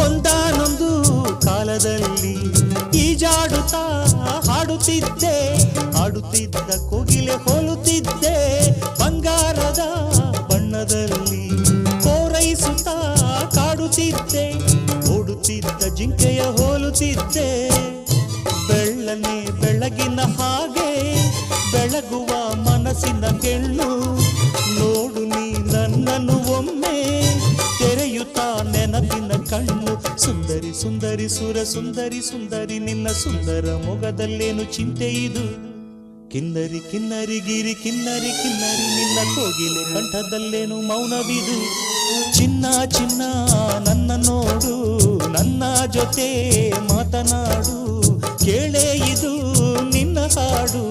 ಒಂದಾನೊಂದು ಕಾಲದಲ್ಲಿ ಈಜಾಡುತ್ತಾ ಹಾಡುತ್ತಿದ್ದೆ, ಆಡುತ್ತಿದ್ದ ಕೋಗಿಲೆ ಹೋಲುತ್ತಿದ್ದೆ, ಬಂಗಾರದ ಬಣ್ಣದಲ್ಲಿ ಕೋರೈಸುತ್ತಾ ಕಾಡುತ್ತಿದ್ದೆ, ಓಡುತ್ತಿದ್ದ ಜಿಂಕೆಯ ಹೋಲುತ್ತಿದ್ದೆ. ಬೆಳ್ಳನೆ ಬೆಳಗಿನ ಹಾಗೆ ಬೆಳಗುವ ಮನಸ್ಸಿನ ಕೆಳ್ಳು, ನೋಡು ನೀ ನನ್ನನ್ನು ಒಮ್ಮೆ ತೆರೆಯುತ್ತಾ ನೆನಪಿನ ಕಣ್ಣು. ಸುಂದರಿ ಸುಂದರಿ ಸುರ ಸುಂದರಿ ಸುಂದರಿ ನಿನ್ನ ಸುಂದರ ಮೊಗದಲ್ಲೇನು ಚಿಂತೆ ಇದು. ಕಿನ್ನರಿ ಕಿನ್ನರಿ ಗಿರಿ ಕಿನ್ನರಿ ಕಿನ್ನರಿ ನಿನ್ನ ಕೋಗಿಲೆ ಕಂಠದಲ್ಲೇನು ಮೌನವಿದು. ಚಿನ್ನ ಚಿನ್ನ ನನ್ನ ನೋಡು, ನನ್ನ ಜೊತೆ ಮಾತನಾಡು, ಕೇಳೇ ಇದು ನಿನ್ನ ಹಾಡು.